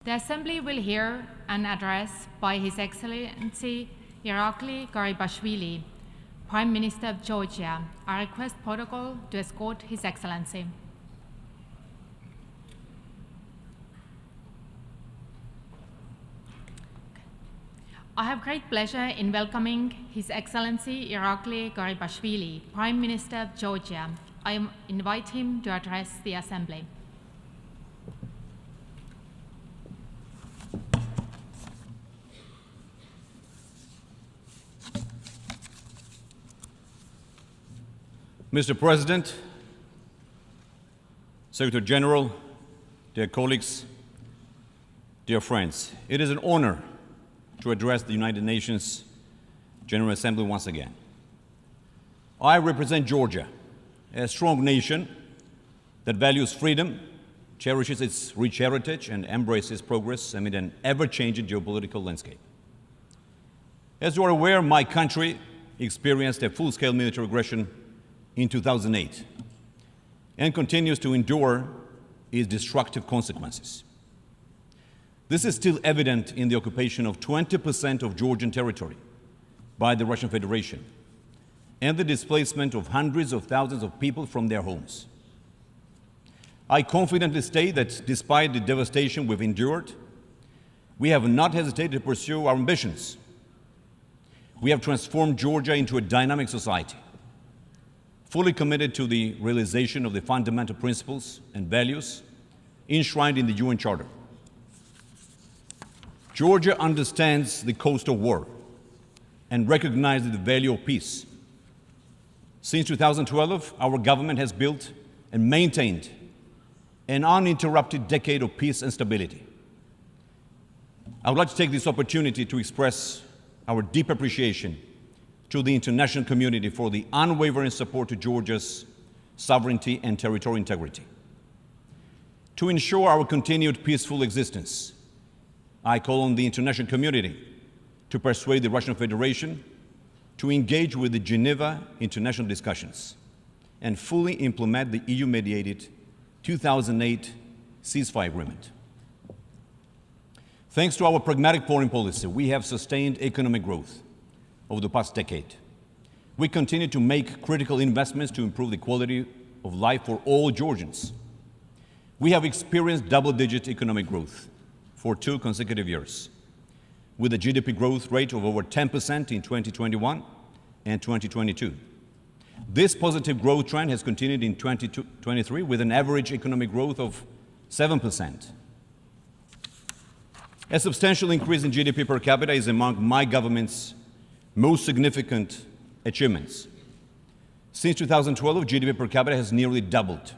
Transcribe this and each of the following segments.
The Assembly will hear an address by His Excellency Irakli Garibashvili, Prime Minister of Georgia. I request protocol to escort His Excellency. I have great pleasure in welcoming His Excellency Irakli Garibashvili, Prime Minister of Georgia. I invite him to address the Assembly. Mr. President, Secretary General, dear colleagues, dear friends, it is an honor to address the United Nations General Assembly once again. I represent Georgia, a strong nation that values freedom, cherishes its rich heritage, and embraces progress amid an ever-changing geopolitical landscape. As you are aware, my country experienced a full-scale military aggression in 2008 and continues to endure its destructive consequences. This is still evident in the occupation of 20% of Georgian territory by the Russian Federation and the displacement of hundreds of thousands of people from their homes. I confidently state that despite the devastation we've endured, we have not hesitated to pursue our ambitions. We have transformed Georgia into a dynamic society, fully committed to the realization of the fundamental principles and values enshrined in the UN Charter. Georgia understands the cost of war and recognizes the value of peace. Since 2012, our government has built and maintained an uninterrupted decade of peace and stability. I would like to take this opportunity to express our deep appreciation to the international community for the unwavering support to Georgia's sovereignty and territorial integrity. To ensure our continued peaceful existence, I call on the international community to persuade the Russian Federation to engage with the Geneva International Discussions and fully implement the EU-mediated 2008 Ceasefire Agreement. Thanks to our pragmatic foreign policy, we have sustained economic growth over the past decade. We continue to make critical investments to improve the quality of life for all Georgians. We have experienced double-digit economic growth for 2 consecutive years, with a GDP growth rate of over 10% in 2021 and 2022. This positive growth trend has continued in 2023 with an average economic growth of 7%. A substantial increase in GDP per capita is among my government's most significant achievements. Since 2012, GDP per capita has nearly doubled.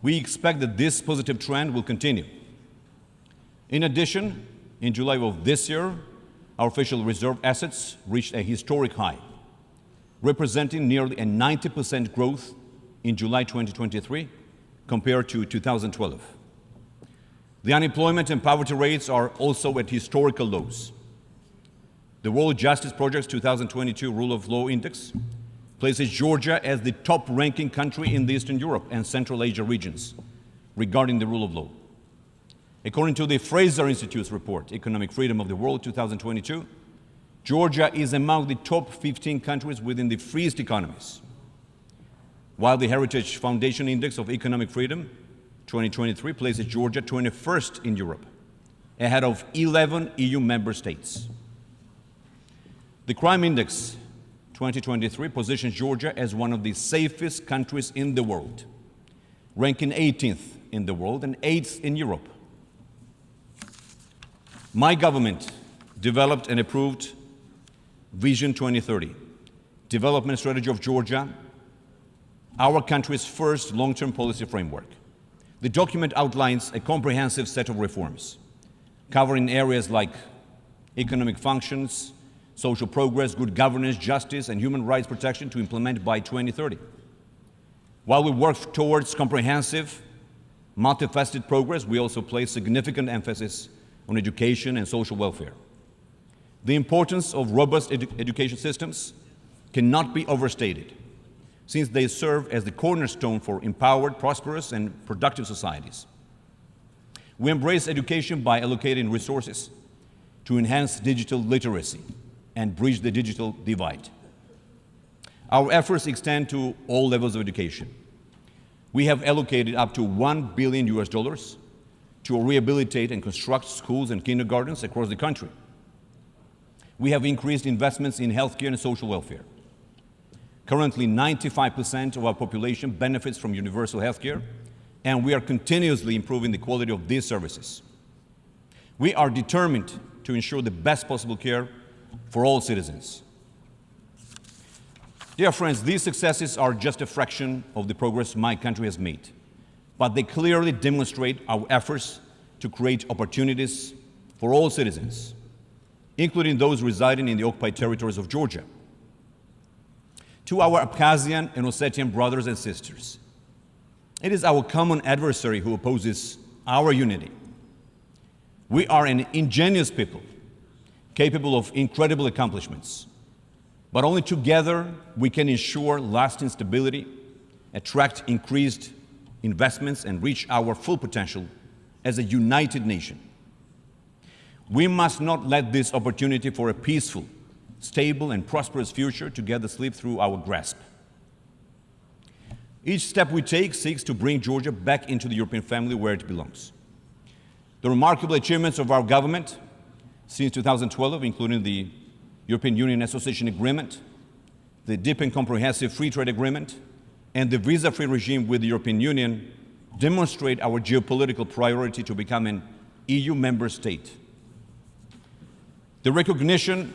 We expect that this positive trend will continue. In addition, in July of this year, our official reserve assets reached a historic high, representing nearly a 90% growth in July 2023 compared to 2012. The unemployment and poverty rates are also at historical lows. The World Justice Project's 2022 Rule of Law Index places Georgia as the top-ranking country in the Eastern Europe and Central Asia regions regarding the rule of law. According to the Fraser Institute's report, Economic Freedom of the World 2022, Georgia is among the top 15 countries within the freest economies, while the Heritage Foundation Index of Economic Freedom 2023 places Georgia 21st in Europe, ahead of 11 EU member states. The Crime Index 2023 positions Georgia as one of the safest countries in the world, ranking 18th in the world and 8th in Europe. My government developed and approved Vision 2030, development strategy of Georgia, our country's first long-term policy framework. The document outlines a comprehensive set of reforms, covering areas like economic functions, social progress, good governance, justice, and human rights protection to implement by 2030. While we work towards comprehensive, multifaceted progress, we also place significant emphasis on education and social welfare. The importance of robust education systems cannot be overstated, since they serve as the cornerstone for empowered, prosperous, and productive societies. We embrace education by allocating resources to enhance digital literacy and bridge the digital divide. Our efforts extend to all levels of education. We have allocated up to $1 billion to rehabilitate and construct schools and kindergartens across the country. We have increased investments in healthcare and social welfare. Currently, 95% of our population benefits from universal healthcare, and we are continuously improving the quality of these services. We are determined to ensure the best possible care for all citizens. Dear friends, these successes are just a fraction of the progress my country has made, but they clearly demonstrate our efforts to create opportunities for all citizens, including those residing in the occupied territories of Georgia. To our Abkhazian and Ossetian brothers and sisters, it is our common adversary who opposes our unity. We are an ingenious people, capable of incredible accomplishments. But only together we can ensure lasting stability, attract increased investments, and reach our full potential as a united nation. We must not let this opportunity for a peaceful, stable, and prosperous future together slip through our grasp. Each step we take seeks to bring Georgia back into the European family where it belongs. The remarkable achievements of our government since 2012, including the European Union Association Agreement, the Deep and Comprehensive Free Trade Agreement, and the visa-free regime with the European Union, demonstrate our geopolitical priority to become an EU member state. The recognition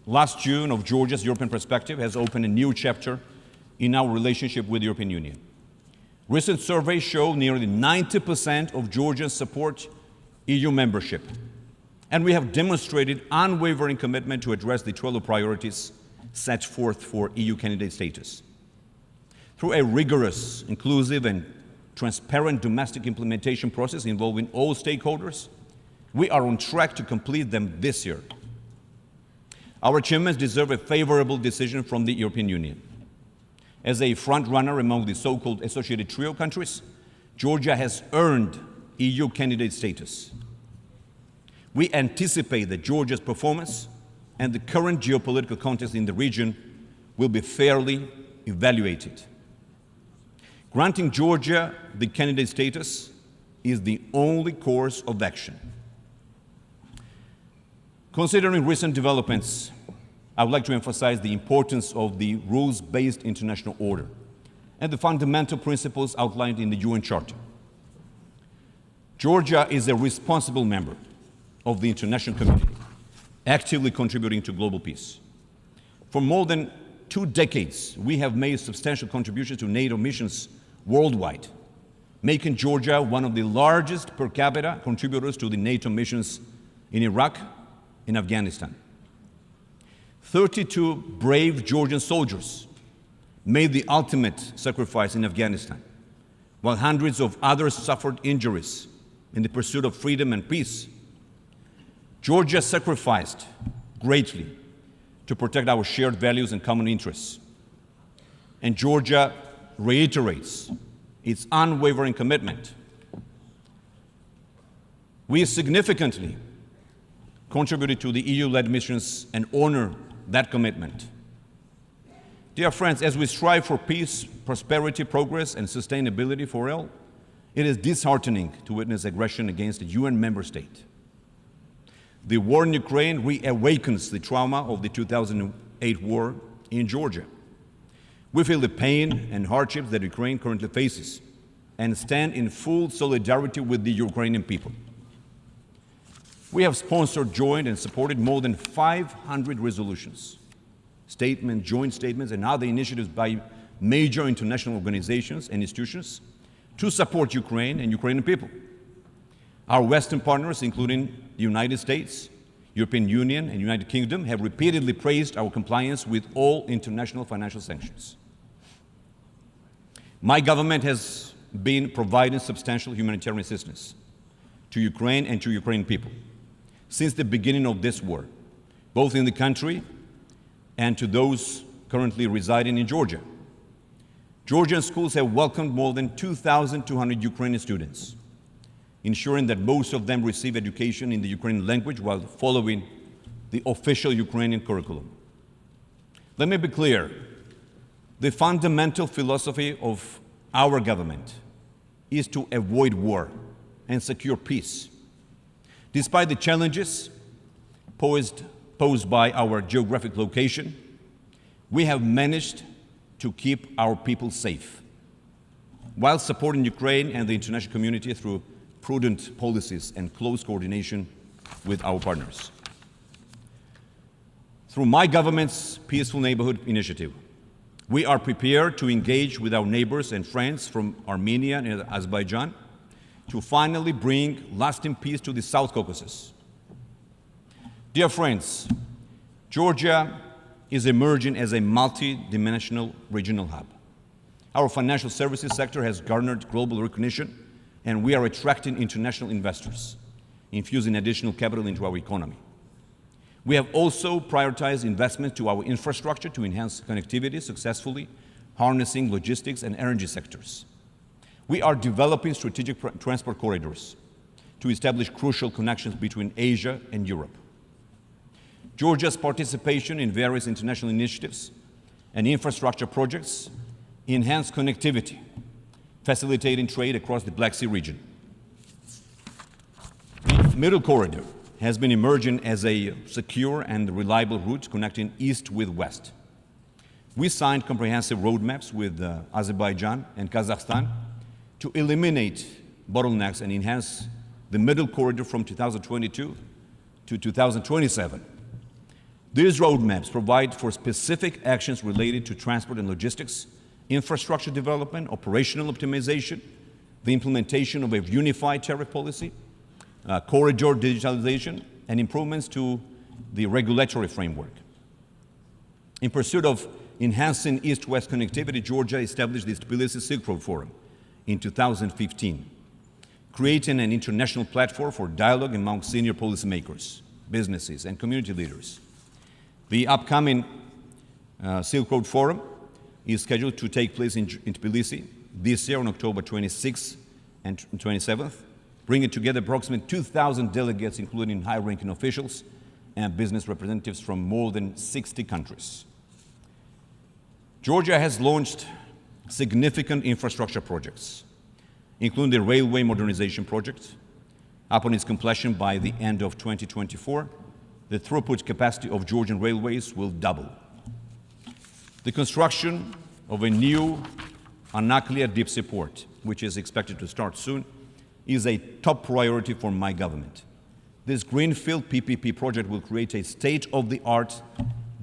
last June of Georgia's European perspective has opened a new chapter in our relationship with the European Union. Recent surveys show nearly 90% of Georgians support EU membership. And we have demonstrated unwavering commitment to address the 12 priorities set forth for EU candidate status. Through a rigorous, inclusive, and transparent domestic implementation process involving all stakeholders, we are on track to complete them this year. Our achievements deserve a favorable decision from the European Union. As a front-runner among the so-called associated trio countries, Georgia has earned EU candidate status. We anticipate that Georgia's performance and the current geopolitical context in the region will be fairly evaluated. Granting Georgia the candidate status is the only course of action. Considering recent developments, I would like to emphasize the importance of the rules-based international order and the fundamental principles outlined in the UN Charter. Georgia is a responsible member of the international community, actively contributing to global peace. For more than 2 decades, we have made substantial contributions to NATO missions worldwide, making Georgia one of the largest per capita contributors to the NATO missions in Iraq and Afghanistan. 32 brave Georgian soldiers made the ultimate sacrifice in Afghanistan, while hundreds of others suffered injuries in the pursuit of freedom and peace. Georgia sacrificed greatly to protect our shared values and common interests. And Georgia reiterates its unwavering commitment. We significantly contributed to the EU-led missions and honor that commitment. Dear friends, as we strive for peace, prosperity, progress, and sustainability for all, it is disheartening to witness aggression against a UN member state. The war in Ukraine reawakens the trauma of the 2008 war in Georgia. We feel the pain and hardships that Ukraine currently faces and stand in full solidarity with the Ukrainian people. We have sponsored, joined, and supported more than 500 resolutions, statements, joint statements, and other initiatives by major international organizations and institutions to support Ukraine and Ukrainian people. Our Western partners, including the United States, European Union, and United Kingdom, have repeatedly praised our compliance with all international financial sanctions. My government has been providing substantial humanitarian assistance to Ukraine and to Ukrainian people since the beginning of this war, both in the country and to those currently residing in Georgia. Georgian schools have welcomed more than 2,200 Ukrainian students. ensuring that most of them receive education in the Ukrainian language while following the official Ukrainian curriculum. Let me be clear. The fundamental philosophy of our government is to avoid war and secure peace. Despite the challenges posed by our geographic location, we have managed to keep our people safe, while supporting Ukraine and the international community through prudent policies and close coordination with our partners. Through my government's Peaceful Neighborhood Initiative, we are prepared to engage with our neighbors and friends from Armenia and Azerbaijan to finally bring lasting peace to the South Caucasus. Dear friends, Georgia is emerging as a multi-dimensional regional hub. Our financial services sector has garnered global recognition, and we are attracting international investors, infusing additional capital into our economy. We have also prioritized investment to our infrastructure to enhance connectivity, successfully harnessing logistics and energy sectors. We are developing strategic transport corridors to establish crucial connections between Asia and Europe. Georgia's participation in various international initiatives and infrastructure projects enhance connectivity, facilitating trade across the Black Sea region. The Middle Corridor has been emerging as a secure and reliable route connecting east with west. We signed comprehensive roadmaps with Azerbaijan and Kazakhstan to eliminate bottlenecks and enhance the Middle Corridor from 2022 to 2027. These roadmaps provide for specific actions related to transport and logistics, infrastructure development, operational optimization, the implementation of a unified tariff policy, corridor digitalization, and improvements to the regulatory framework. In pursuit of enhancing east-west connectivity, Georgia established the Tbilisi Silk Road Forum in 2015, creating an international platform for dialogue among senior policymakers, businesses, and community leaders. The upcoming Silk Road Forum is scheduled to take place in Tbilisi this year on October 26th and 27th, bringing together approximately 2,000 delegates, including high-ranking officials and business representatives from more than 60 countries. Georgia has launched significant infrastructure projects, including the railway modernization project. Upon its completion by the end of 2024, the throughput capacity of Georgian railways will double. The construction of a new Anaklia deep sea port, which is expected to start soon, is a top priority for my government. This greenfield PPP project will create a state-of-the-art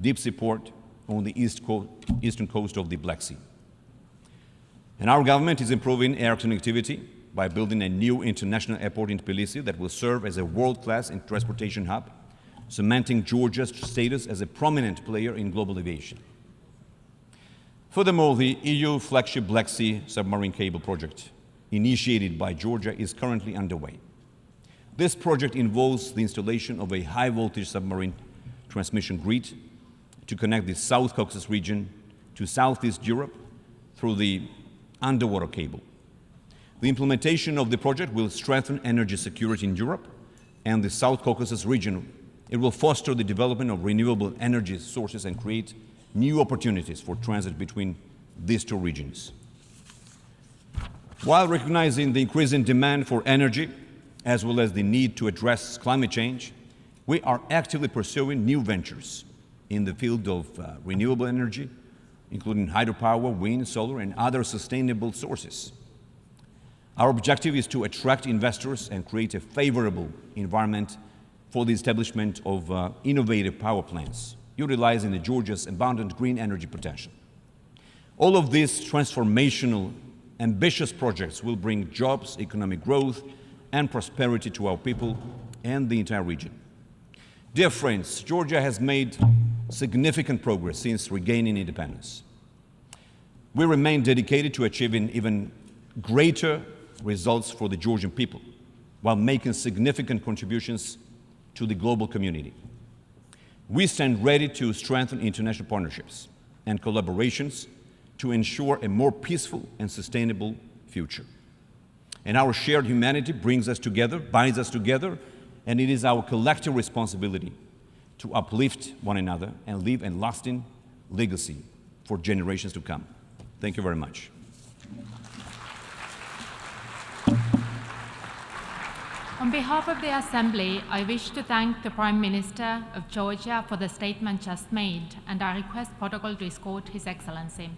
deep sea port on the eastern coast of the Black Sea. And our government is improving air connectivity by building a new international airport in Tbilisi that will serve as a world-class transportation hub, cementing Georgia's status as a prominent player in global aviation. Furthermore, the EU flagship Black Sea submarine cable project, initiated by Georgia, is currently underway. This project involves the installation of a high-voltage submarine transmission grid to connect the South Caucasus region to Southeast Europe through the underwater cable. The implementation of the project will strengthen energy security in Europe and the South Caucasus region. It will foster the development of renewable energy sources and create new opportunities for transit between these two regions. While recognizing the increasing demand for energy, as well as the need to address climate change, we are actively pursuing new ventures in the field of renewable energy, including hydropower, wind, solar, and other sustainable sources. Our objective is to attract investors and create a favorable environment for the establishment of innovative power plants, utilizing Georgia's abundant green energy potential. All of these transformational, ambitious projects will bring jobs, economic growth, and prosperity to our people and the entire region. Dear friends, Georgia has made significant progress since regaining independence. We remain dedicated to achieving even greater results for the Georgian people, while making significant contributions to the global community. We stand ready to strengthen international partnerships and collaborations to ensure a more peaceful and sustainable future. And our shared humanity brings us together, binds us together, and it is our collective responsibility to uplift one another and leave a lasting legacy for generations to come. Thank you very much. On behalf of the Assembly, I wish to thank the Prime Minister of Georgia for the statement just made, and I request protocol to escort His Excellency.